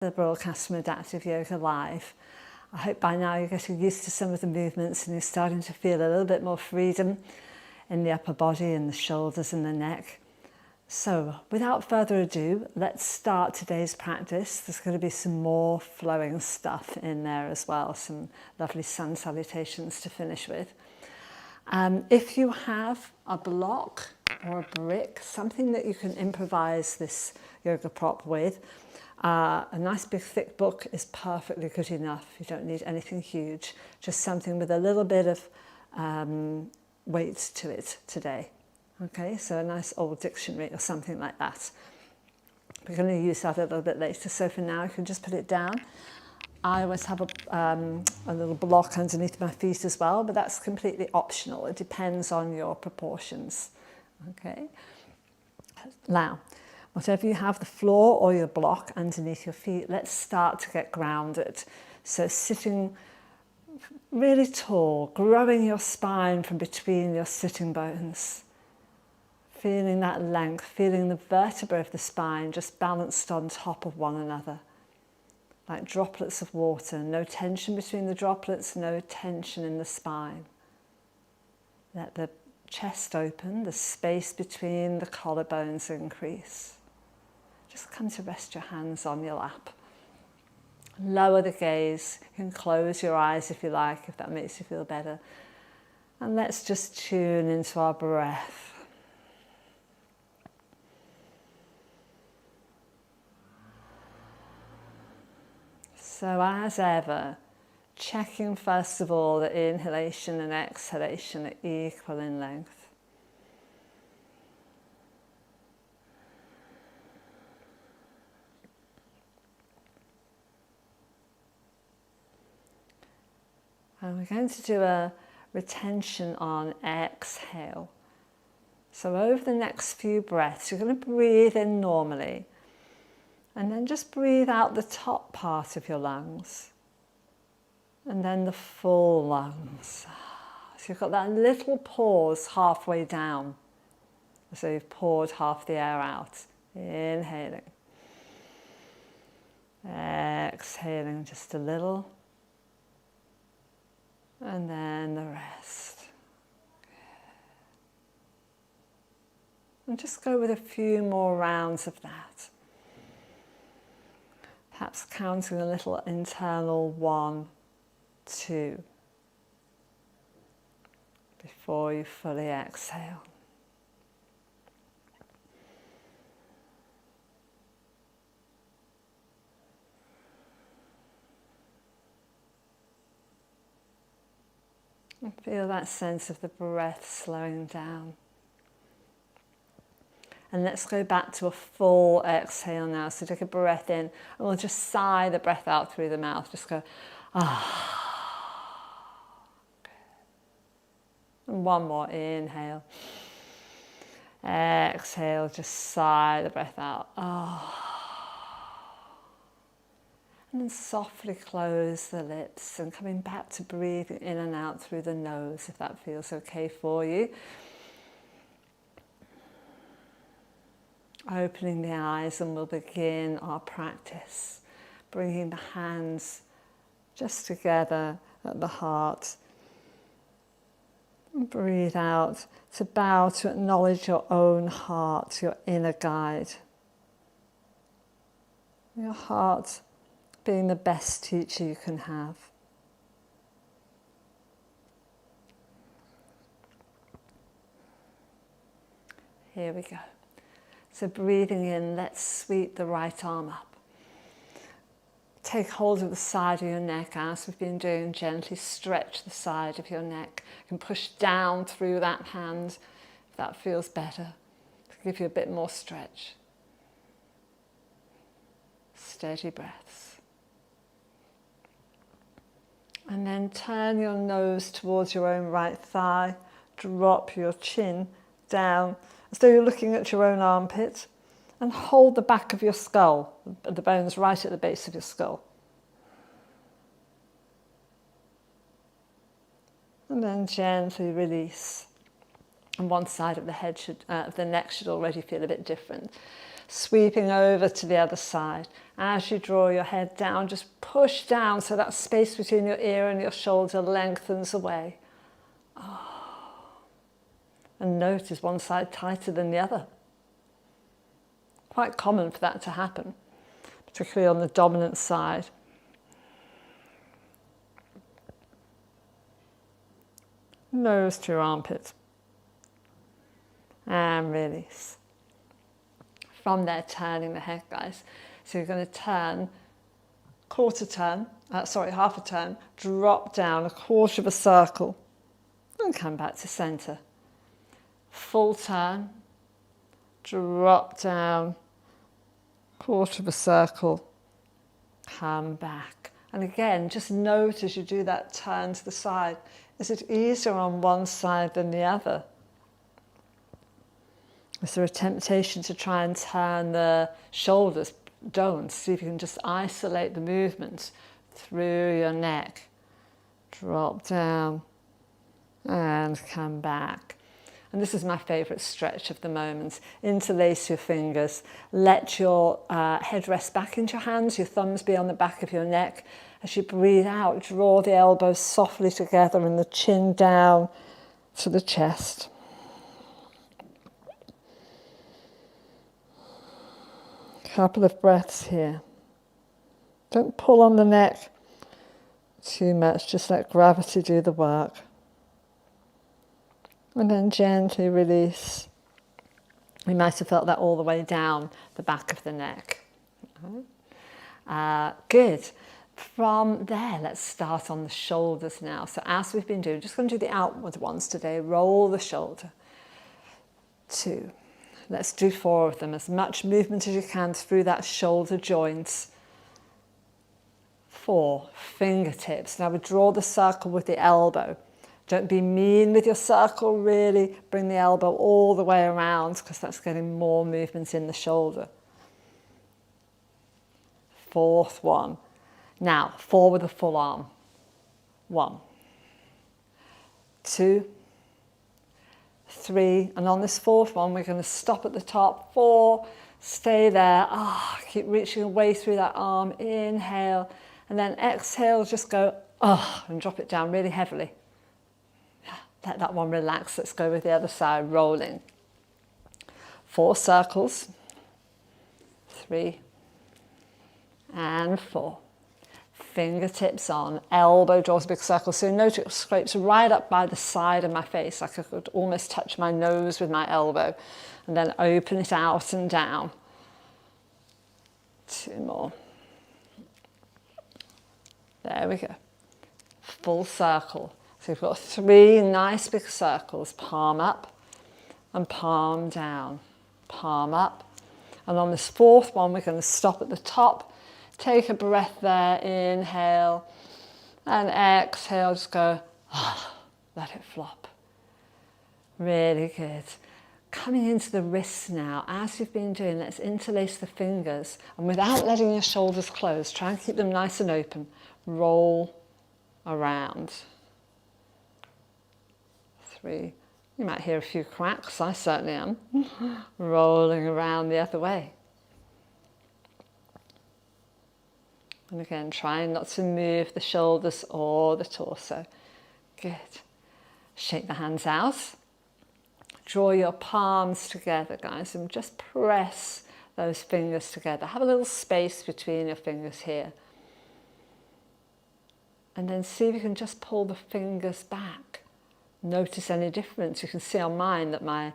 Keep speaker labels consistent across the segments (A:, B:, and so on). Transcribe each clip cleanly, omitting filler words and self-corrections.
A: the broadcast from Adaptive Yoga Live. I hope by now you're getting used to some of the movements and you're starting to feel a little bit more freedom in the upper body and the shoulders and the neck. So without further ado, let's start today's practice. There's going to be some more flowing stuff in there as well, some lovely sun salutations to finish with. If you have a block or a brick, something that you can improvise this yoga prop with, a nice big thick book is perfectly good enough. You don't need anything huge, just something with a little bit of weight to it today. Okay, so a nice old dictionary or something like that. We're going to use that a little bit later, so for now you can just put it down. I always have a little block underneath my feet as well, but that's completely optional. It depends on your proportions. Okay, now whatever you have, the floor or your block underneath your feet, let's start to get grounded. So sitting really tall, growing your spine from between your sitting bones. Feeling that length, feeling the vertebrae of the spine just balanced on top of one another. Like droplets of water, no tension between the droplets, no tension in the spine. Let the chest open, the space between the collarbones increase. Just come to rest your hands on your lap. Lower the gaze. You can close your eyes if you like, if that makes you feel better. And let's just tune into our breath. So as ever, checking first of all that inhalation and exhalation are equal in length. And we're going to do a retention on exhale. So over the next few breaths, you're going to breathe in normally. And then just breathe out the top part of your lungs. And then the full lungs. So you've got that little pause halfway down. So you've poured half the air out. Inhaling. Exhaling just a little. And then the rest. And just go with a few more rounds of that. Perhaps counting a little internal 1, 2 before you fully exhale. And feel that sense of the breath slowing down. And let's go back to a full exhale now. So take a breath in and we'll just sigh the breath out through the mouth. Just go, ah. And one more, inhale. Exhale, just sigh the breath out. Ah. And then softly close the lips and coming back to breathing in and out through the nose if that feels okay for you. Opening the eyes and we'll begin our practice. Bringing the hands just together at the heart. And breathe out to bow, to acknowledge your own heart, your inner guide. Your heart being the best teacher you can have. Here we go. So breathing in, let's sweep the right arm up. Take hold of the side of your neck as we've been doing. Gently stretch the side of your neck. You can push down through that hand if that feels better, to give you a bit more stretch. Steady breaths. And then turn your nose towards your own right thigh. Drop your chin down as though you're looking at your own armpit. And hold the back of your skull, the bones right at the base of your skull. And then gently release. And one side of the head the neck should already feel a bit different. Sweeping over to the other side As you draw your head down, just push down so that space between your ear and your shoulder lengthens away. And notice one side tighter than the other. Quite common for that to happen, particularly on the dominant side. Nose to your armpit. And release. From there, turning the head, guys. So you're going to turn, half a turn, drop down a quarter of a circle, and come back to center. Full turn, drop down, quarter of a circle, come back. And again, just note as you do that turn to the side, is it easier on one side than the other? Is there a temptation to try and turn the shoulders? Don't. See if you can just isolate the movement through your neck. Drop down and come back. And this is my favourite stretch of the moment. Interlace your fingers. Let your head rest back into your hands, your thumbs be on the back of your neck. As you breathe out, draw the elbows softly together and the chin down to the chest. Couple of breaths here. Don't pull on the neck too much, just let gravity do the work. And then gently release. You might have felt that all the way down the back of the neck. Good. From there, let's start on the shoulders now. So as we've been doing, just going to do the outward ones today. Roll the shoulder. 2. Let's do 4 of them. As much movement as you can through that shoulder joint. 4. Fingertips. Now we draw the circle with the elbow. Don't be mean with your circle, really bring the elbow all the way around because that's getting more movement in the shoulder. 4th one. Now, 4 with a full arm. 1, 2, 3, and on this 4th one, we're going to stop at the top. 4, stay there. Keep reaching away through that arm. Inhale, and then exhale, just go, and drop it down really heavily. Let that one relax. Let's go with the other side, rolling. 4 circles. 3, and 4. Fingertips on, elbow draws a big circle. So note it scrapes right up by the side of my face, like I could almost touch my nose with my elbow. And then open it out and down. 2 more. There we go. Full circle. So we've got 3 nice big circles. Palm up and palm down. Palm up. And on this 4th one, we're going to stop at the top. Take a breath there, inhale, and exhale, just go, let it flop. Really good. Coming into the wrists now, as you've been doing, let's interlace the fingers, and without letting your shoulders close, try and keep them nice and open. Roll around. 3, you might hear a few cracks, I certainly am. Rolling around the other way. And again, trying not to move the shoulders or the torso. Good. Shake the hands out. Draw your palms together, guys, and just press those fingers together. Have a little space between your fingers here. And then see if you can just pull the fingers back. Notice any difference. You can see on mine that my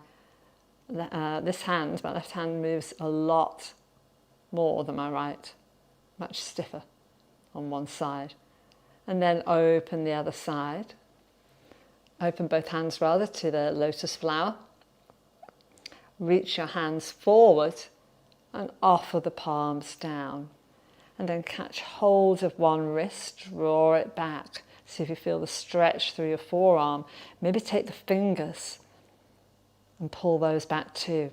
A: left hand moves a lot more than my right. Much stiffer on one side. And then open the other side. Open both hands rather to the lotus flower. Reach your hands forward and offer the palms down. And then catch hold of one wrist, draw it back. See if you feel the stretch through your forearm. Maybe take the fingers and pull those back too.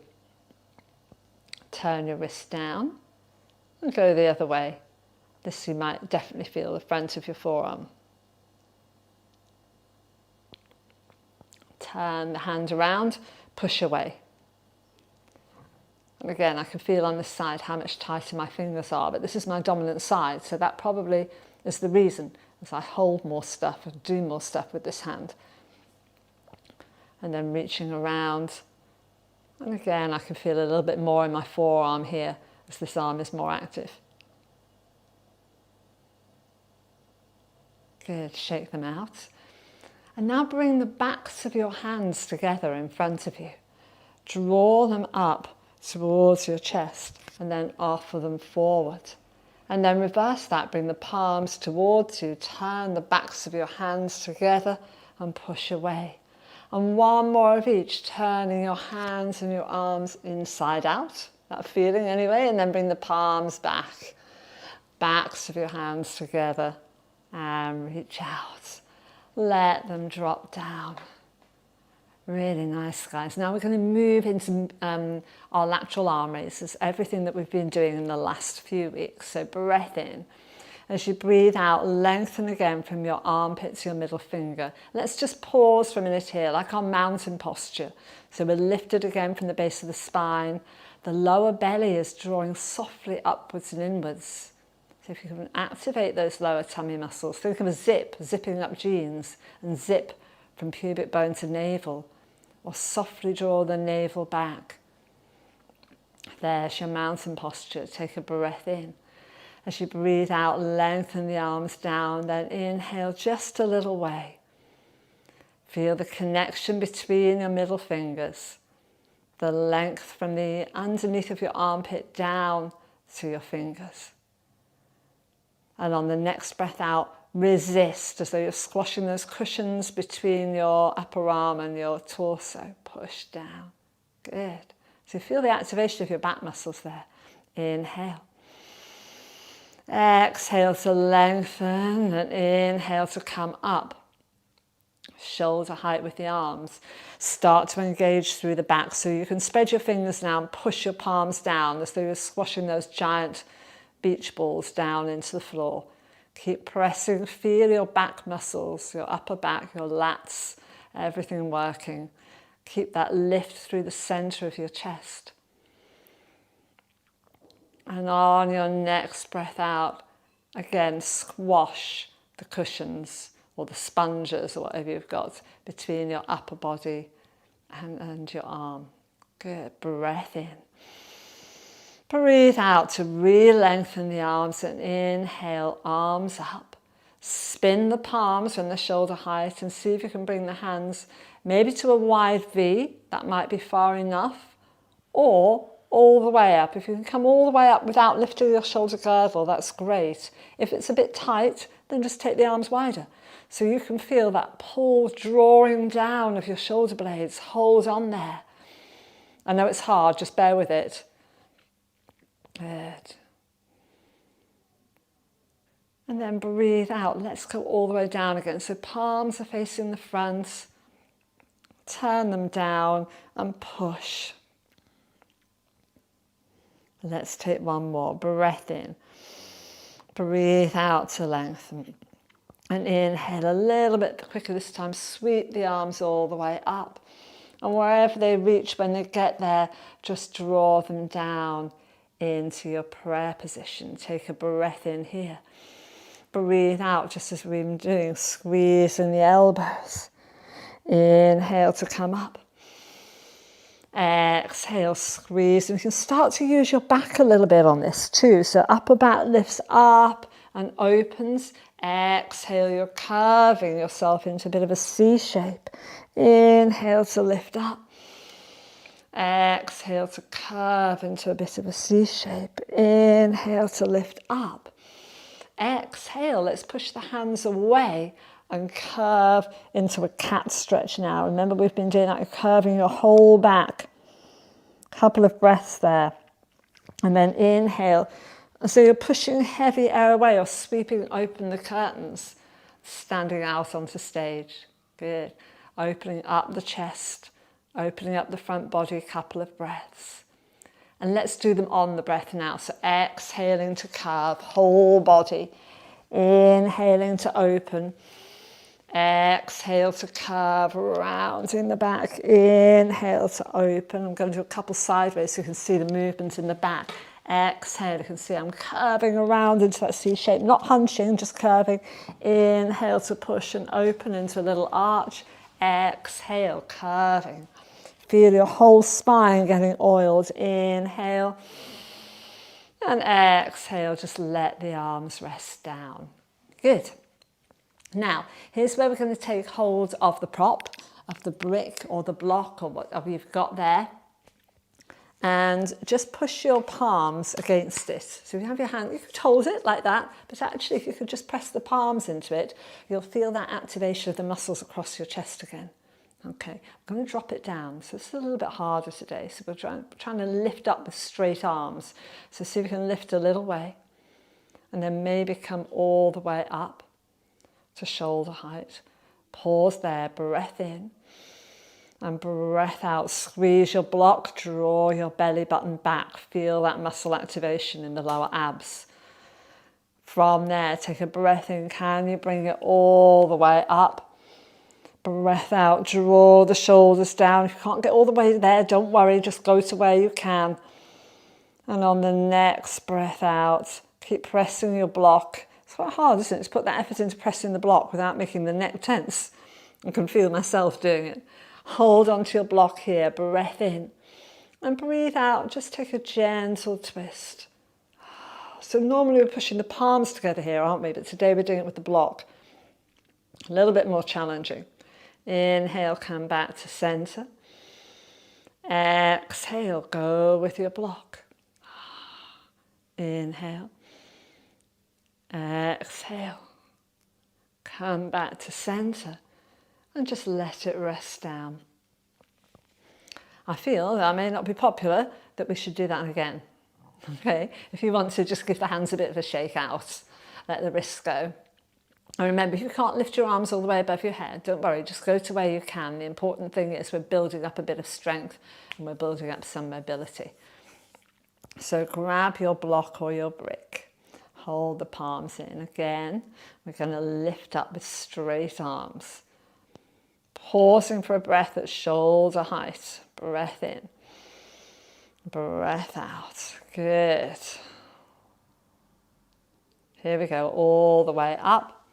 A: Turn your wrist down. And go the other way. This you might definitely feel the front of your forearm. Turn the hand around, push away. And again, I can feel on this side how much tighter my fingers are, but this is my dominant side, so that probably is the reason, as I hold more stuff and do more stuff with this hand. And then reaching around, and again I can feel a little bit more in my forearm here as this arm is more active. Good, shake them out. And now bring the backs of your hands together in front of you. Draw them up towards your chest and then offer them forward. And then reverse that, bring the palms towards you, turn the backs of your hands together and push away. And one more of each, turning your hands and your arms inside out, that feeling anyway, and then bring the palms back, backs of your hands together and reach out. Let them drop down. Really nice, guys. Now we're going to move into our lateral arm raises, everything that we've been doing in the last few weeks. So breath in. As you breathe out, lengthen again from your armpit to your middle finger. Let's just pause for a minute here, like our mountain posture. So we're lifted again from the base of the spine. The lower belly is drawing softly upwards and inwards. So if you can activate those lower tummy muscles, think of a zip, zipping up jeans, and zip from pubic bone to navel, or softly draw the navel back. There's your mountain posture. Take a breath in. As you breathe out, lengthen the arms down, then inhale just a little way. Feel the connection between your middle fingers, the length from the underneath of your armpit down to your fingers. And on the next breath out, resist as though you're squashing those cushions between your upper arm and your torso. Push down. Good. So feel the activation of your back muscles there. Inhale. Exhale to lengthen and inhale to come up. Shoulder height with the arms. Start to engage through the back, so you can spread your fingers now and push your palms down as though you're squashing those giant beach balls down into the floor. Keep pressing, feel your back muscles, your upper back, your lats, everything working. Keep that lift through the center of your chest. And on your next breath out, again, squash the cushions or the sponges or whatever you've got between your upper body and your arm. Good. Breath in. Breathe out to re-lengthen the arms and inhale, arms up. Spin the palms from the shoulder height and see if you can bring the hands maybe to a wide V, that might be far enough, or all the way up. If you can come all the way up without lifting your shoulder girdle, that's great. If it's a bit tight, then just take the arms wider. So you can feel that pull, drawing down of your shoulder blades. Hold on there. I know it's hard, just bear with it. Good. And then breathe out. Let's go all the way down again. So palms are facing the front. Turn them down and push. Let's take one more. Breath in. Breathe out to lengthen. And inhale a little bit quicker this time. Sweep the arms all the way up. And wherever they reach, when they get there, just draw them down into your prayer position. Take a breath in here. Breathe out just as we've been doing. Squeezing the elbows. Inhale to come up. Exhale, squeeze. And you can start to use your back a little bit on this too. So upper back lifts up and opens. Exhale, you're curving yourself into a bit of a C shape. Inhale to lift up. Exhale to curve into a bit of a C shape. Inhale to lift up. Exhale, let's push the hands away and curve into a cat stretch now. Remember, we've been doing that, you're curving your whole back. Couple of breaths there. And then inhale. So you're pushing heavy air away or sweeping open the curtains, standing out onto stage. Good. Opening up the chest, opening up the front body, a couple of breaths. And let's do them on the breath now. So exhaling to curve, whole body. Inhaling to open. Exhale to curve around in the back. Inhale to open. I'm going to do a couple sideways so you can see the movement in the back. Exhale, you can see I'm curving around into that C shape, not hunching, just curving. Inhale to push and open into a little arch. Exhale, curving. Feel your whole spine getting oiled. Inhale. And exhale, just let the arms rest down. Good. Now, here's where we're going to take hold of the prop, of the brick or the block or whatever you've got there. And just push your palms against it. So if you have your hand, you could hold it like that, but actually if you could just press the palms into it, you'll feel that activation of the muscles across your chest again. Okay, I'm going to drop it down. So it's a little bit harder today. So we're trying to lift up with straight arms. So see if you can lift a little way and then maybe come all the way up to shoulder height. Pause there, breath in. And breath out, squeeze your block, draw your belly button back. Feel that muscle activation in the lower abs. From there, take a breath in. Can you bring it all the way up? Breath out, draw the shoulders down. If you can't get all the way there, don't worry, just go to where you can. And on the next breath out, keep pressing your block. It's quite hard, isn't it, to put that effort into pressing the block without making the neck tense. I can feel myself doing it. Hold onto your block here, breath in and breathe out. Just take a gentle twist. So normally we're pushing the palms together here, aren't we? But today we're doing it with the block. A little bit more challenging. Inhale, come back to center. Exhale, go with your block. Inhale. Exhale. Come back to center. And just let it rest down. I feel that may not be popular, that we should do that again. Okay, if you want to just give the hands a bit of a shake out, let the wrists go. And remember, if you can't lift your arms all the way above your head, don't worry, just go to where you can. The important thing is we're building up a bit of strength and we're building up some mobility. So grab your block or your brick. Hold the palms in again. We're going to lift up with straight arms. Pausing for a breath at shoulder height. Breath in. Breath out. Good. Here we go, all the way up.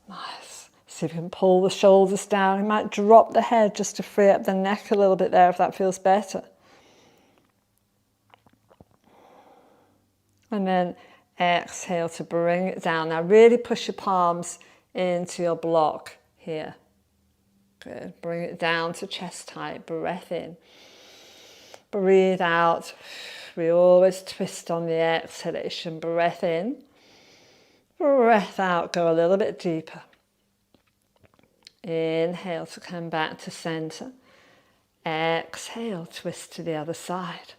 A: Nice. See if you can pull the shoulders down. You might drop the head just to free up the neck a little bit there if that feels better. And then exhale to bring it down. Now really push your palms into your block here. Good. Bring it down to chest height. Breath in. Breathe out. We always twist on the exhalation. Breath in. Breath out. Go a little bit deeper. Inhale to come back to center. Exhale, twist to the other side.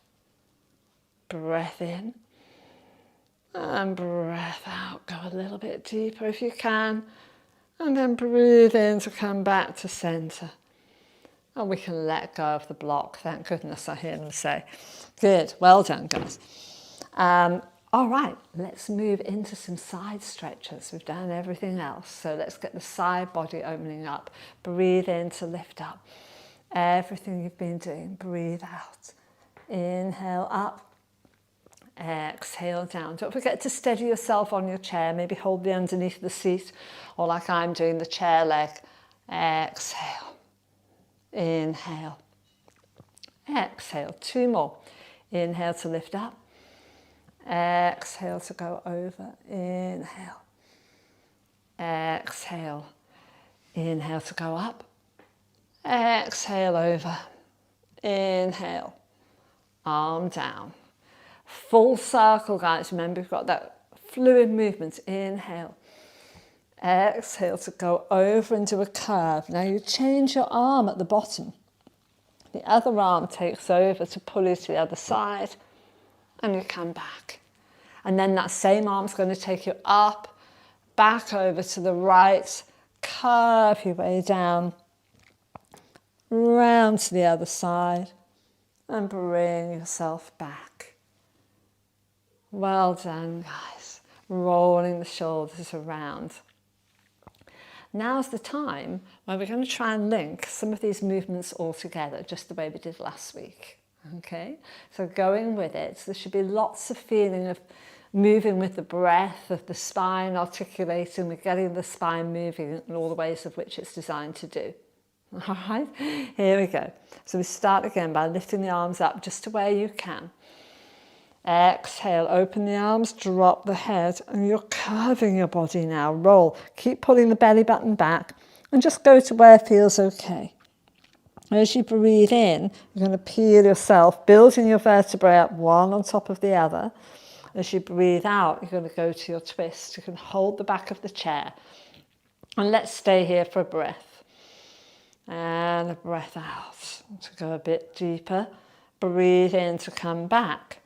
A: Breath in. And breath out. Go a little bit deeper if you can. And then breathe in to come back to center. And we can let go of the block. Thank goodness I hear them say. Good. Well done, guys. All right. Let's move into some side stretches. We've done everything else. So let's get the side body opening up. Breathe in to lift up. Everything you've been doing. Breathe out. Inhale up. Exhale down. Don't forget to steady yourself on your chair. Maybe hold the underneath of the seat, or like I'm doing, the chair leg. Exhale. Inhale. Exhale. Two more. Inhale to lift up. Exhale to go over. Inhale. Exhale. Inhale to go up. Exhale over. Inhale. Arm down. Full circle, guys. Remember, we've got that fluid movement. Inhale. Exhale to go over into a curve. Now you change your arm at the bottom. The other arm takes over to pull you to the other side. And you come back. And then that same arm's going to take you up, back over to the right. Curve your way down. Round to the other side. And bring yourself back. Well done, guys. Rolling the shoulders around. Now's the time where we're going to try and link some of these movements all together, just the way we did last week. Okay, so going with it, there should be lots of feeling of moving with the breath, of the spine articulating, we're getting the spine moving in all the ways of which it's designed to do. All right, here we go. So we start again by lifting the arms up just to where you can. Exhale, open the arms, drop the head, and you're curving your body now. Roll, keep pulling the belly button back, and just go to where it feels okay. As you breathe in, you're going to peel yourself, building your vertebrae up one on top of the other. As you breathe out, you're going to go to your twist. You can hold the back of the chair. And let's stay here for a breath. And a breath out to go a bit deeper. Breathe in to come back.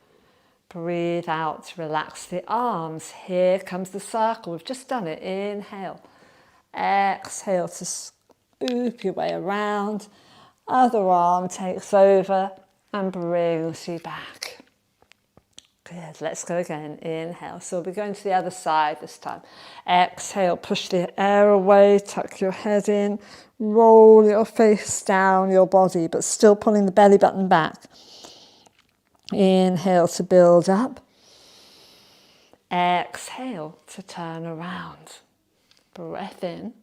A: Breathe out to relax the arms. Here comes the circle. We've just done it. Inhale. Exhale to scoop your way around. Other arm takes over and brings you back. Good. Let's go again. Inhale. So we'll be going to the other side this time. Exhale. Push the air away. Tuck your head in. Roll your face down your body, but still pulling the belly button back. Inhale to build up. Exhale to turn around. Breath in.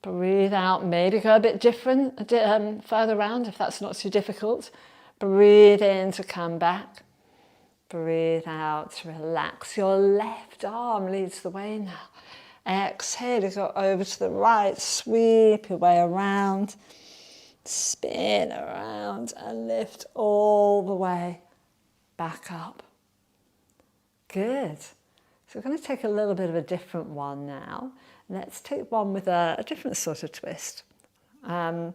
A: Breathe out. Maybe go a bit different, further around if that's not too difficult. Breathe in to come back. Breathe out to relax. Your left arm leads the way now. Exhale to go over to the right. Sweep your way around. Spin around and lift all the way back up. Good. So we're going to take a little bit of a different one now. Let's take one with a different sort of twist. Well,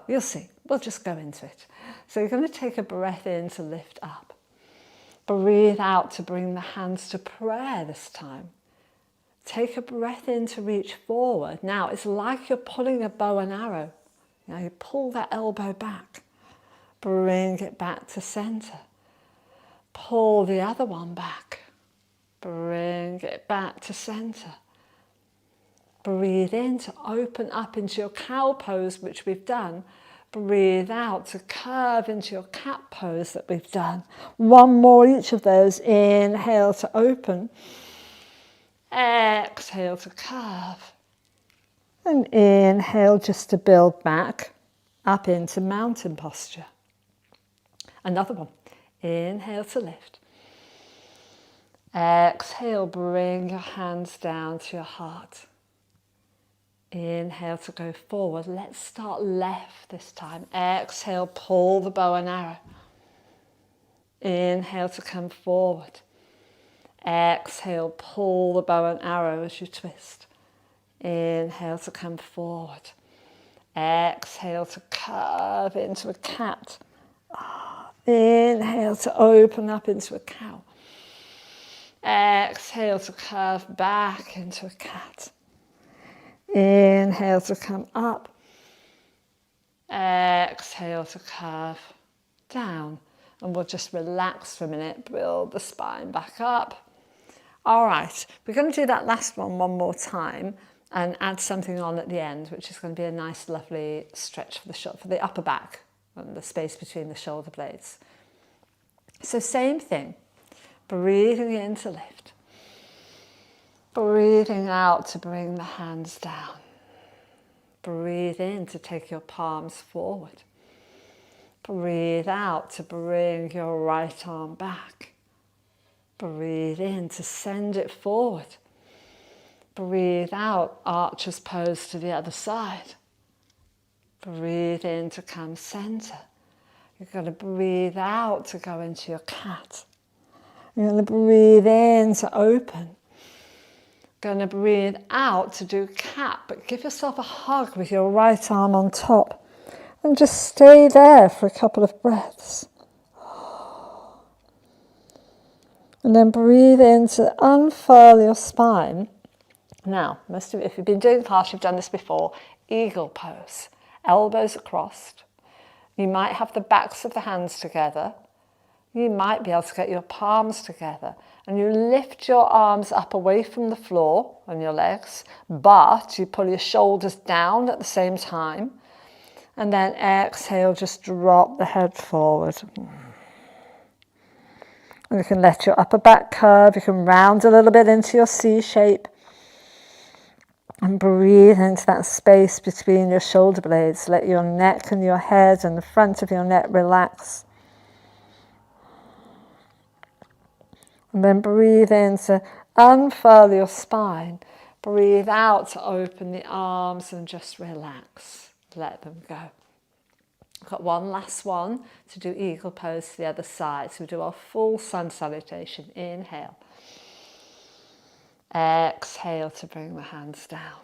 A: you'll see. We'll just go into it. So you're going to take a breath in to lift up. Breathe out to bring the hands to prayer this time. Take a breath in to reach forward. Now, it's like you're pulling a bow and arrow. Now you pull that elbow back. Bring it back to center. Pull the other one back. Bring it back to center. Breathe in to open up into your cow pose, which we've done. Breathe out to curve into your cat pose that we've done. One more each of those. Inhale to open. Exhale to curve. And inhale just to build back up into mountain posture. Another one. Inhale to lift. Exhale, bring your hands down to your heart. Inhale to go forward. Let's start left this time. Exhale, pull the bow and arrow. Inhale to come forward. Exhale, pull the bow and arrow as you twist. Inhale to come forward. Exhale to curve into a cat. Inhale to open up into a cow. Exhale to curve back into a cat. Inhale to come up. Exhale to curve down. And we'll just relax for a minute, build the spine back up. All right, we're going to do that last one more time and add something on at the end, which is going to be a nice, lovely stretch for the upper back and the space between the shoulder blades. So same thing, breathing in to lift. Breathing out to bring the hands down. Breathe in to take your palms forward. Breathe out to bring your right arm back. Breathe in to send it forward. Breathe out, archer's pose to the other side. Breathe in to come center. You're going to breathe out to go into your cat. You're going to breathe in to open. Going to breathe out to do cat, but give yourself a hug with your right arm on top and just stay there for a couple of breaths. And then breathe in to unfurl your spine. Now, most of you, if you've been doing class, you've done this before. Eagle pose. Elbows are crossed. You might have the backs of the hands together. You might be able to get your palms together And you lift your arms up away from the floor and your legs, but you pull your shoulders down at the same time. And then exhale, just drop the head forward. And you can let your upper back curve, you can round a little bit into your C shape. And breathe into that space between your shoulder blades. Let your neck and your head and the front of your neck relax. And then breathe in to unfurl your spine. Breathe out to open the arms and just relax. Let them go. We've got one last one to do eagle pose to the other side. So we do our full sun salutation. Inhale. Exhale to bring the hands down.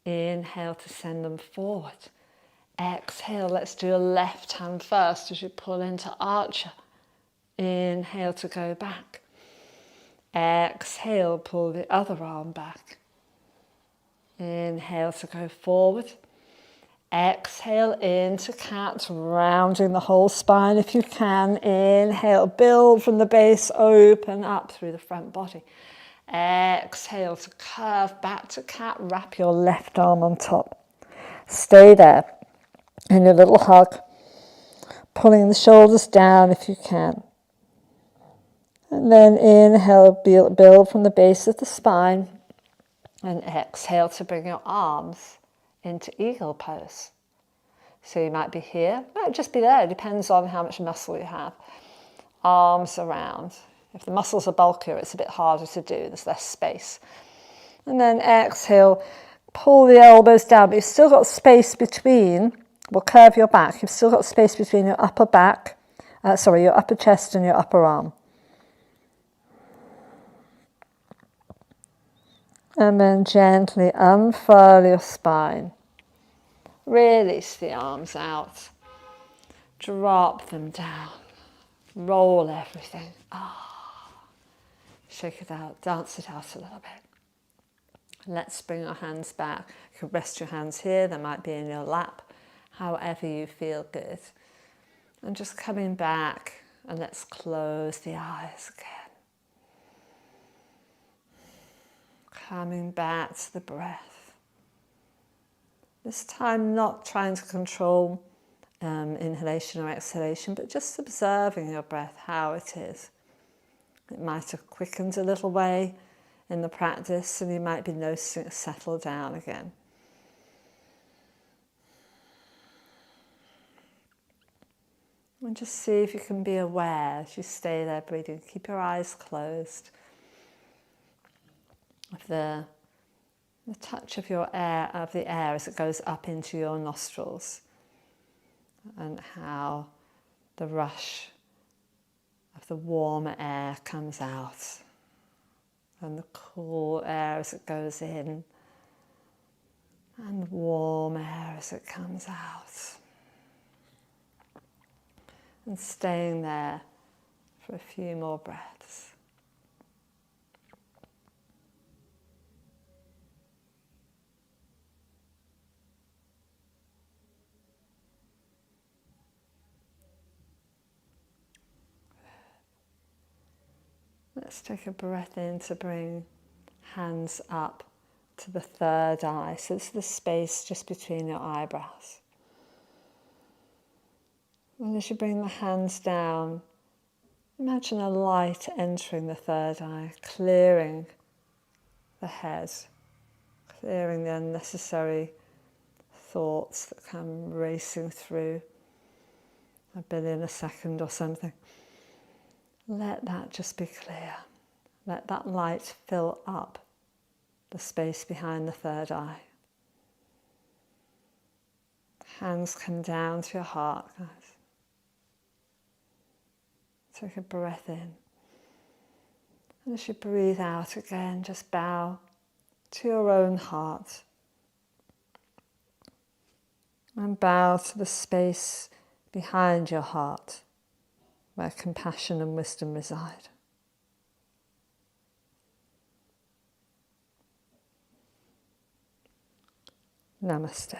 A: Inhale to send them forward. Exhale, let's do a left hand first as you pull into archer. Inhale to go back. Exhale, pull the other arm back. Inhale to go forward. Exhale into cat, rounding the whole spine if you can. Inhale, build from the base, open up through the front body. Exhale to curve back to cat, wrap your left arm on top. Stay there in your little hug, pulling the shoulders down if you can. And then inhale, build from the base of the spine. And exhale to bring your arms into eagle pose. So you might be here, might just be there, it depends on how much muscle you have. Arms around. If the muscles are bulkier, it's a bit harder to do, there's less space. And then exhale, pull the elbows down, but you've still got space between, we'll curve your back, you've still got space between your upper back, your upper chest and your upper arm. And then gently unfurl your spine. Release the arms out. Drop them down. Roll everything. Shake it out, dance it out a little bit. Let's bring our hands back. You can rest your hands here, they might be in your lap, however you feel good. And just coming back, and let's close the eyes again. Coming back to the breath. This time not trying to control inhalation or exhalation, but just observing your breath, how it is. It might have quickened a little way in the practice, and you might be noticing it settle down again. And just see if you can be aware as you stay there breathing. Keep your eyes closed. Of the touch of the air as it goes up into your nostrils, and how the rush of the warmer air comes out, and the cool air as it goes in, and the warm air as it comes out. And staying there for a few more breaths. Let's take a breath in to bring hands up to the third eye. So it's the space just between your eyebrows. And as you bring the hands down, imagine a light entering the third eye, clearing the head, clearing the unnecessary thoughts that come racing through, 1 billion a second or something. Let that just be clear. Let that light fill up the space behind the third eye. Hands come down to your heart, guys. Take a breath in. And as you breathe out again, just bow to your own heart. And bow to the space behind your heart, where compassion and wisdom reside. Namaste.